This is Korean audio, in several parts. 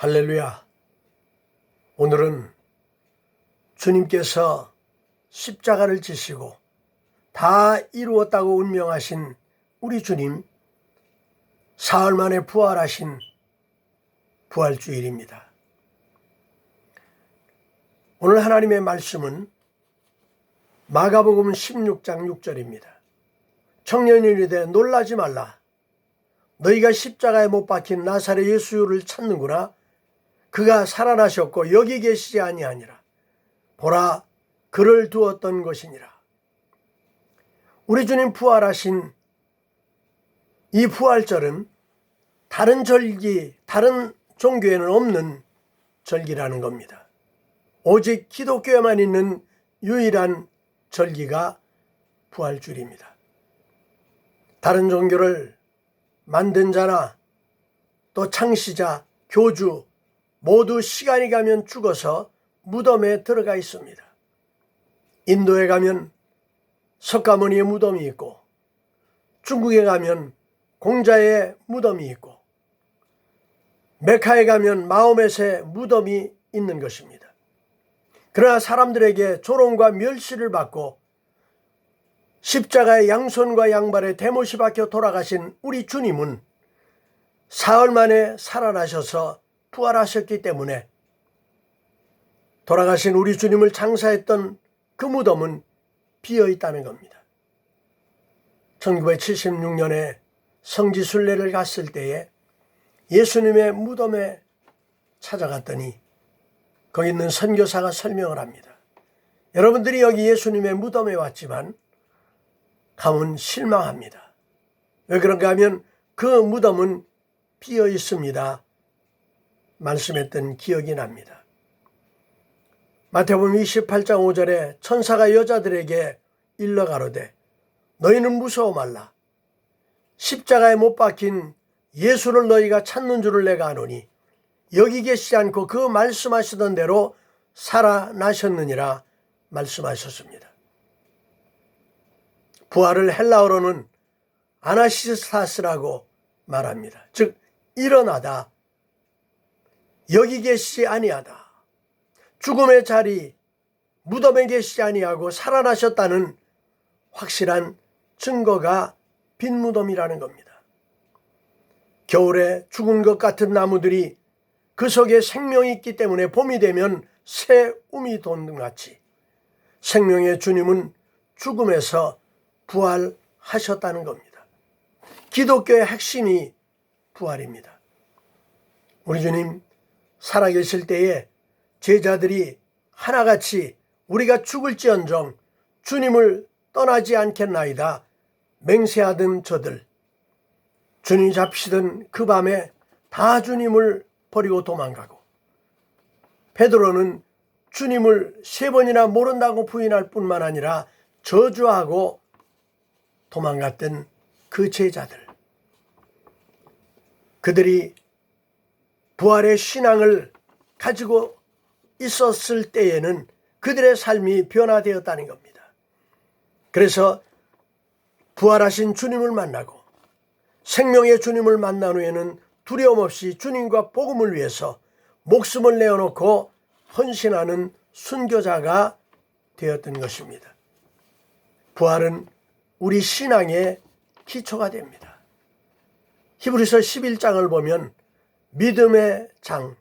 할렐루야. 오늘은 주님께서 십자가를 지시고 다 이루었다고 운명하신 우리 주님, 사흘 만에 부활하신 부활주일입니다. 오늘 하나님의 말씀은 마가복음 16장 6절입니다. 청년이 이르되 놀라지 말라. 너희가 십자가에 못 박힌 나사렛 예수를 찾는구나. 그가 살아나셨고 여기 계시지 아니하니라. 보라, 그를 두었던 것이니라. 우리 주님 부활하신 이 부활절은 다른 절기, 다른 종교에는 없는 절기라는 겁니다. 오직 기독교에만 있는 유일한 절기가 부활주일입니다. 다른 종교를 만든 자나 또 창시자, 교주 모두 시간이 가면 죽어서 무덤에 들어가 있습니다. 인도에 가면 석가모니의 무덤이 있고, 중국에 가면 공자의 무덤이 있고, 메카에 가면 마호멧의 무덤이 있는 것입니다. 그러나 사람들에게 조롱과 멸시를 받고 십자가의 양손과 양발에 대못이 박혀 돌아가신 우리 주님은 사흘 만에 살아나셔서 부활하셨기 때문에 돌아가신 우리 주님을 장사했던 그 무덤은 비어 있다는 겁니다. 1976년에 성지순례를 갔을 때에 예수님의 무덤에 찾아갔더니 거기 있는 선교사가 설명을 합니다. 여러분들이 여기 예수님의 무덤에 왔지만 가면 실망합니다. 왜 그런가 하면 그 무덤은 비어 있습니다. 말씀했던 기억이 납니다. 마태복음 28장 5절에 천사가 여자들에게 일러 가로되 너희는 무서워 말라. 십자가에 못 박힌 예수를 너희가 찾는 줄을 내가 아노니 여기 계시지 않고 그 말씀하시던 대로 살아나셨느니라 말씀하셨습니다. 부활을 헬라어로는 아나시스타스라고 말합니다. 즉 일어나다, 여기 계시지 아니하다, 죽음의 자리, 무덤에 계시지 아니하고 살아나셨다는 확실한 증거가 빈 무덤이라는 겁니다. 겨울에 죽은 것 같은 나무들이 그 속에 생명이 있기 때문에 봄이 되면 새 움이 돋는 같이 생명의 주님은 죽음에서 부활하셨다는 겁니다. 기독교의 핵심이 부활입니다. 우리 주님 살아계실 때에 제자들이 하나같이 우리가 죽을지언정 주님을 떠나지 않겠나이다 맹세하던 저들, 주님 잡히던 그 밤에 다 주님을 버리고 도망가고, 베드로는 주님을 3번이나 모른다고 부인할 뿐만 아니라 저주하고 도망갔던 그 제자들, 그들이 부활의 신앙을 가지고 있었을 때에는 그들의 삶이 변화되었다는 겁니다. 그래서 부활하신 주님을 만나고 생명의 주님을 만난 후에는 두려움 없이 주님과 복음을 위해서 목숨을 내어놓고 헌신하는 순교자가 되었던 것입니다. 부활은 우리 신앙의 기초가 됩니다. 히브리서 11장을 보면 믿음의 장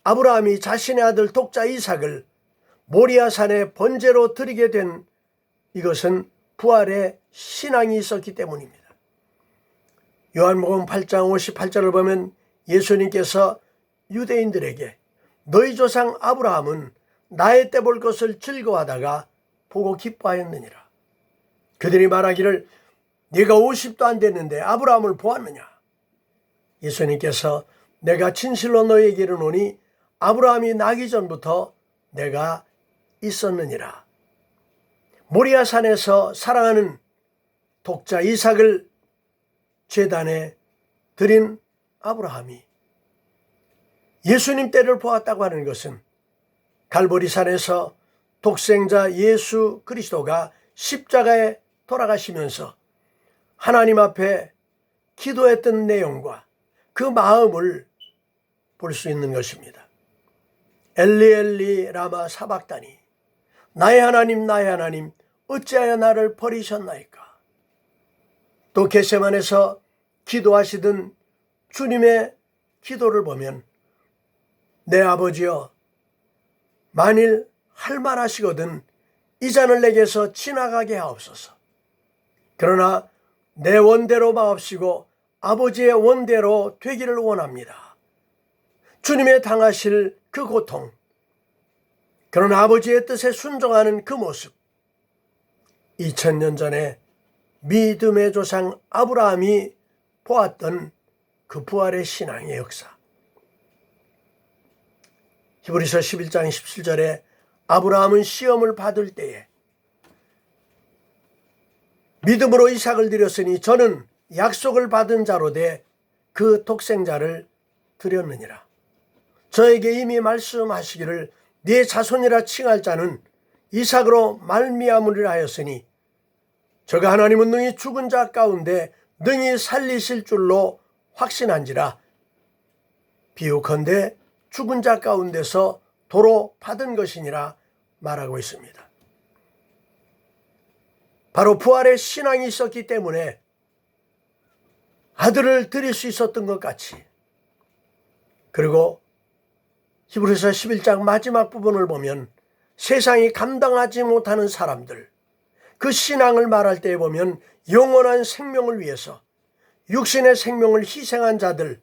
아브라함이 자신의 아들 독자 이삭을 모리아산의 번제로 드리게 된 이것은 부활의 신앙이 있었기 때문입니다. 요한복음 8장 58절을 보면 예수님께서 유대인들에게 너희 조상 아브라함은 나의 때 볼 것을 즐거워하다가 보고 기뻐하였느니라. 그들이 말하기를 네가 50도 안 됐는데 아브라함을 보았느냐. 예수님께서 내가 진실로 너희에게 이르노니 아브라함이 나기 전부터 내가 있었느니라. 모리아산에서 사랑하는 독자 이삭을 제단에 드린 아브라함이 예수님 때를 보았다고 하는 것은 갈보리산에서 독생자 예수 그리스도가 십자가에 돌아가시면서 하나님 앞에 기도했던 내용과 그 마음을 볼 수 있는 것입니다. 엘리 엘리 라마 사박다니, 나의 하나님 어찌하여 나를 버리셨나이까. 또 겟세마네에서 기도하시던 주님의 기도를 보면, 내 아버지여, 만일 할 만하시거든 이 잔을 내게서 지나가게 하옵소서. 그러나 내 원대로 마옵시고 아버지의 원대로 되기를 원합니다. 주님의 당하실 그 고통, 그러나 아버지의 뜻에 순종하는 그 모습, 2000년 전에 믿음의 조상 아브라함이 보았던 그 부활의 신앙의 역사. 히브리서 11장 17절에 아브라함은 시험을 받을 때에 믿음으로 이삭을 드렸으니 저는 약속을 받은 자로 돼 그 독생자를 드렸느니라. 저에게 이미 말씀하시기를 네 자손이라 칭할 자는 이삭으로 말미암으리라 하였으니 저가 하나님은 능히 죽은 자 가운데 능히 살리실 줄로 확신한지라. 비유컨대 죽은 자 가운데서 도로 받은 것이니라 말하고 있습니다. 바로 부활의 신앙이 있었기 때문에 아들을 드릴 수 있었던 것 같이, 그리고 히브리서 11장 마지막 부분을 보면 세상이 감당하지 못하는 사람들, 그 신앙을 말할 때에 보면 영원한 생명을 위해서 육신의 생명을 희생한 자들,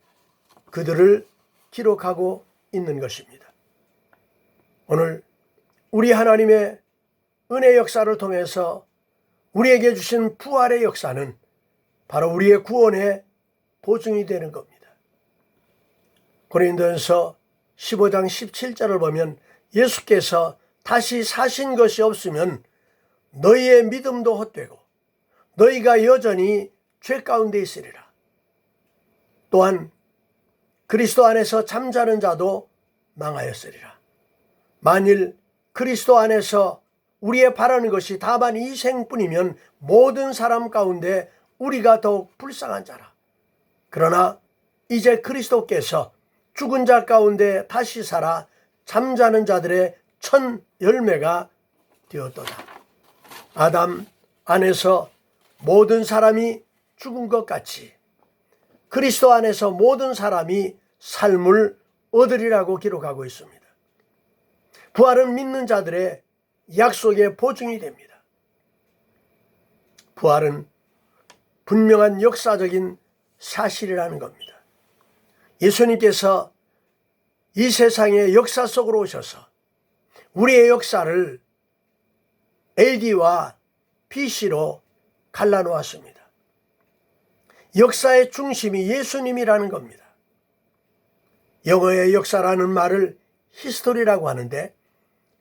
그들을 기록하고 있는 것입니다. 오늘 우리 하나님의 은혜 역사를 통해서 우리에게 주신 부활의 역사는 바로 우리의 구원의 보증이 되는 겁니다. 고린도전서 15장 17절을 보면 예수께서 다시 사신 것이 없으면 너희의 믿음도 헛되고 너희가 여전히 죄 가운데 있으리라. 또한 그리스도 안에서 잠자는 자도 망하였으리라. 만일 그리스도 안에서 우리의 바라는 것이 다만 이 생뿐이면 모든 사람 가운데 우리가 더욱 불쌍한 자라. 그러나 이제 그리스도께서 죽은 자 가운데 다시 살아 잠자는 자들의 첫 열매가 되었도다. 아담 안에서 모든 사람이 죽은 것 같이 그리스도 안에서 모든 사람이 삶을 얻으리라고 기록하고 있습니다. 부활은 믿는 자들의 약속의 보증이 됩니다. 부활은 분명한 역사적인 사실이라는 겁니다. 예수님께서 이 세상의 역사 속으로 오셔서 우리의 역사를 AD와 BC로 갈라놓았습니다. 역사의 중심이 예수님이라는 겁니다. 영어의 역사라는 말을 히스토리라고 하는데,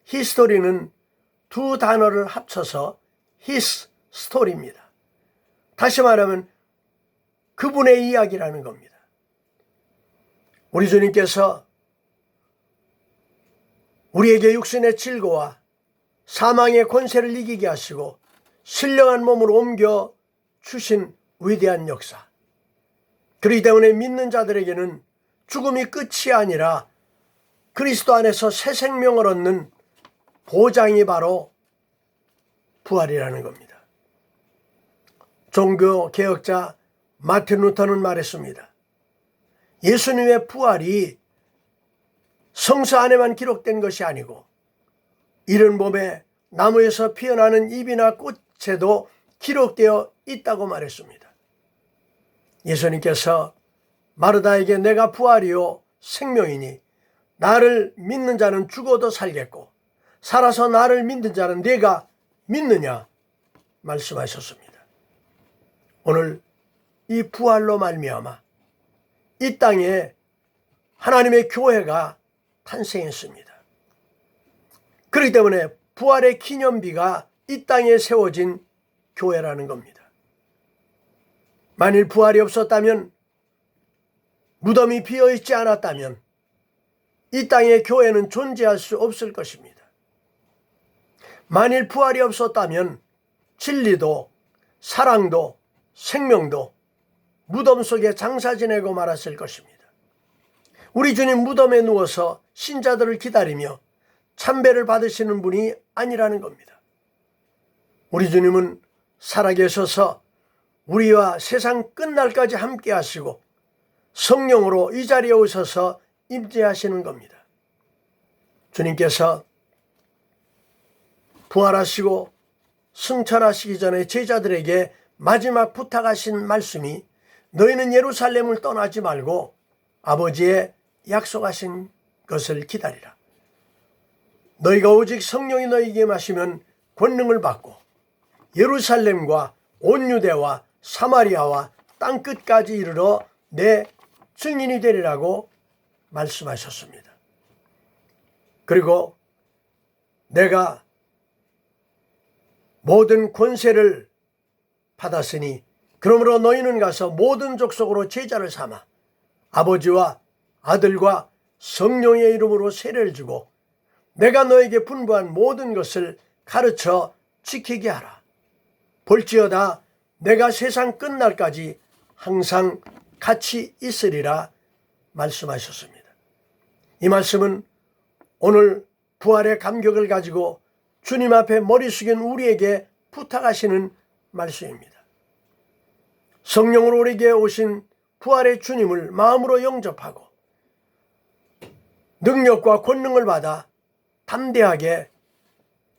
히스토리는 두 단어를 합쳐서 his story입니다. 다시 말하면 그분의 이야기라는 겁니다. 우리 주님께서 우리에게 육신의 질고와 사망의 권세를 이기게 하시고 신령한 몸으로 옮겨 주신 위대한 역사. 그렇기 때문에 믿는 자들에게는 죽음이 끝이 아니라 그리스도 안에서 새 생명을 얻는 보장이 바로 부활이라는 겁니다. 종교 개혁자 마틴 루터는 말했습니다. 예수님의 부활이 성서 안에만 기록된 것이 아니고 이른 봄에 나무에서 피어나는 잎이나 꽃에도 기록되어 있다고 말했습니다. 예수님께서 마르다에게 내가 부활이요 생명이니 나를 믿는 자는 죽어도 살겠고 살아서 나를 믿는 자는 내가 믿느냐 말씀하셨습니다. 오늘 이 부활로 말미암아 이 땅에 하나님의 교회가 탄생했습니다. 그렇기 때문에 부활의 기념비가 이 땅에 세워진 교회라는 겁니다. 만일 부활이 없었다면, 무덤이 비어있지 않았다면 이 땅에 교회는 존재할 수 없을 것입니다. 만일 부활이 없었다면 진리도 사랑도 생명도 무덤 속에 장사 지내고 말았을 것입니다. 우리 주님 무덤에 누워서 신자들을 기다리며 참배를 받으시는 분이 아니라는 겁니다. 우리 주님은 살아계셔서 우리와 세상 끝날까지 함께 하시고 성령으로 이 자리에 오셔서 임재하시는 겁니다. 주님께서 부활하시고 승천하시기 전에 제자들에게 마지막 부탁하신 말씀이 너희는 예루살렘을 떠나지 말고 아버지의 약속하신 것을 기다리라. 너희가 오직 성령이 너희에게 임하시면 권능을 받고 예루살렘과 온 유대와 사마리아와 땅끝까지 이르러 내 증인이 되리라고 말씀하셨습니다. 그리고 내가 모든 권세를 받았으니 그러므로 너희는 가서 모든 족속으로 제자를 삼아 아버지와 아들과 성령의 이름으로 세례를 주고 내가 너에게 분부한 모든 것을 가르쳐 지키게 하라. 볼지어다 내가 세상 끝날까지 항상 같이 있으리라 말씀하셨습니다. 이 말씀은 오늘 부활의 감격을 가지고 주님 앞에 머리 숙인 우리에게 부탁하시는 말씀입니다. 성령으로 우리에게 오신 부활의 주님을 마음으로 영접하고 능력과 권능을 받아 담대하게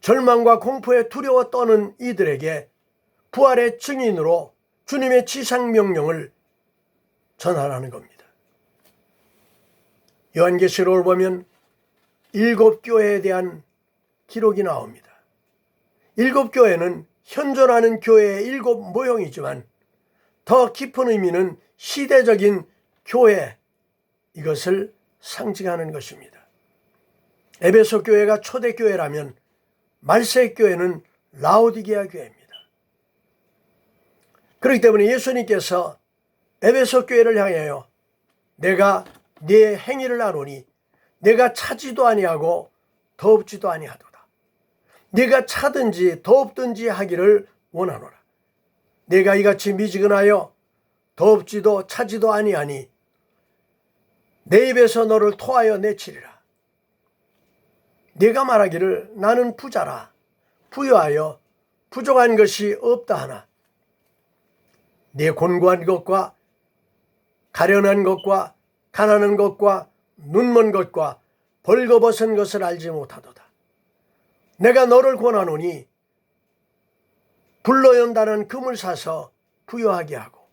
절망과 공포에 두려워 떠는 이들에게 부활의 증인으로 주님의 지상명령을 전하라는 겁니다. 요한계시록을 보면 7 교회에 대한 기록이 나옵니다. 7 교회는 현존하는 교회의 7 모형이지만 더 깊은 의미는 시대적인 교회, 이것을 상징하는 것입니다. 에베소 교회가 초대교회라면 말세 교회는 라오디게아 교회입니다. 그렇기 때문에 예수님께서 에베소 교회를 향하여 내가 네 행위를 아노니 내가 차지도 아니하고 더없지도 아니하도다. 네가 차든지 더없든지 하기를 원하노라. 내가 이같이 미지근하여 더없지도 차지도 아니하니 내 입에서 너를 토하여 내치리라. 네가 말하기를 나는 부자라 부유하여 부족한 것이 없다 하나 네 곤고한 것과 가련한 것과 가난한 것과 눈먼 것과 벌거벗은 것을 알지 못하도다. 내가 너를 권하노니 불로 연다는 금을 사서 부유하게 하고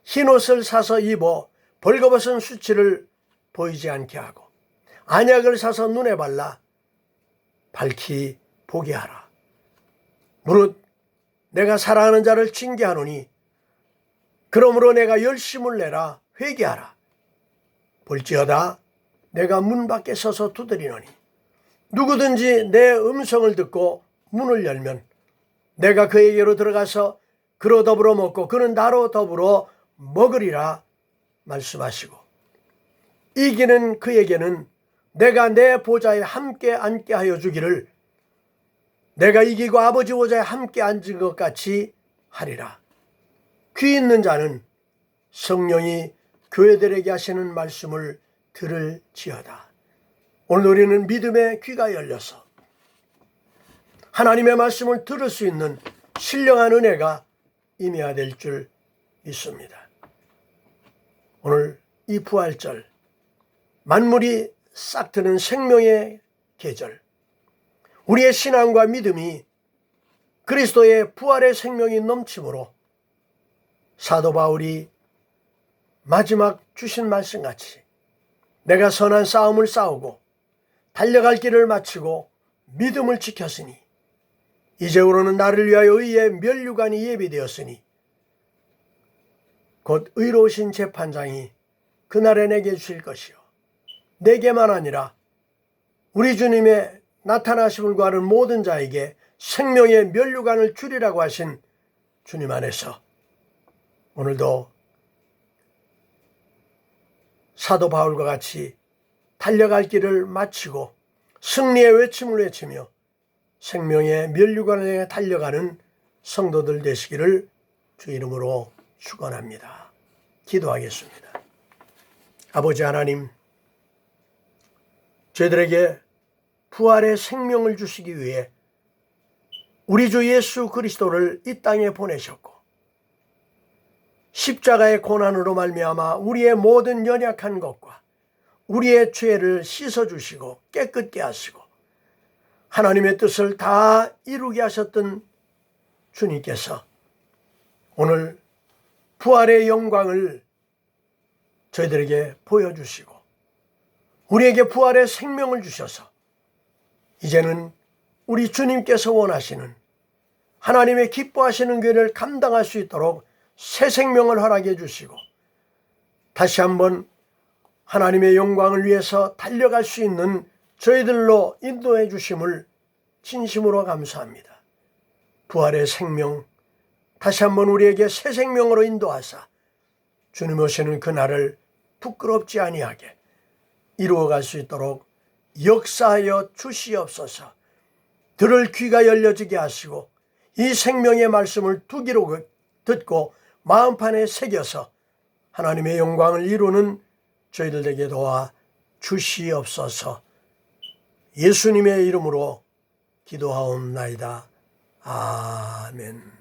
흰옷을 사서 입어 벌거벗은 수치를 보이지 않게 하고 안약을 사서 눈에 발라 밝히 보게 하라. 무릇 내가 사랑하는 자를 징계하노니 그러므로 내가 열심을 내라 회개하라. 볼지어다 내가 문 밖에 서서 두드리노니 누구든지 내 음성을 듣고 문을 열면 내가 그에게로 들어가서 그로 더불어 먹고 그는 나로 더불어 먹으리라 말씀하시고 이기는 그에게는 내가 내 보좌에 함께 앉게 하여 주기를 내가 이기고 아버지 보좌에 함께 앉은 것 같이 하리라. 귀 있는 자는 성령이 교회들에게 하시는 말씀을 들을지어다. 오늘 우리는 믿음의 귀가 열려서 하나님의 말씀을 들을 수 있는 신령한 은혜가 임해야 될 줄 믿습니다. 오늘 이 부활절, 만물이 싹 트는 생명의 계절, 우리의 신앙과 믿음이 그리스도의 부활의 생명이 넘침으로 사도 바울이 마지막 주신 말씀같이 내가 선한 싸움을 싸우고 달려갈 길을 마치고 믿음을 지켰으니 이제부로는 나를 위하여 의의 면류관이 예비되었으니 곧 의로우신 재판장이 그날에 내게 주실 것이요 내게만 아니라 우리 주님의 나타나심을 구하는 모든 자에게 생명의 면류관을 주리라고 하신 주님 안에서 오늘도 사도 바울과 같이 달려갈 길을 마치고 승리의 외침을 외치며 생명의 면류관에 달려가는 성도들 되시기를 주 이름으로 축원합니다. 기도하겠습니다. 아버지 하나님, 저희들에게 부활의 생명을 주시기 위해 우리 주 예수 그리스도를 이 땅에 보내셨고 십자가의 고난으로 말미암아 우리의 모든 연약한 것과 우리의 죄를 씻어주시고 깨끗게 하시고 하나님의 뜻을 다 이루게 하셨던 주님께서 오늘 부활의 영광을 저희들에게 보여주시고 우리에게 부활의 생명을 주셔서 이제는 우리 주님께서 원하시는 하나님의 기뻐하시는 교회를 감당할 수 있도록 새 생명을 허락해 주시고 다시 한번 하나님의 영광을 위해서 달려갈 수 있는 저희들로 인도해 주심을 진심으로 감사합니다. 부활의 생명 다시 한번 우리에게 새 생명으로 인도하사 주님 오시는 그날을 부끄럽지 아니하게 이루어갈 수 있도록 역사하여 주시옵소서. 들을 귀가 열려지게 하시고 이 생명의 말씀을 두 귀로 듣고 마음판에 새겨서 하나님의 영광을 이루는 저희들에게 도와 주시옵소서. 예수님의 이름으로 기도하옵나이다. 아멘.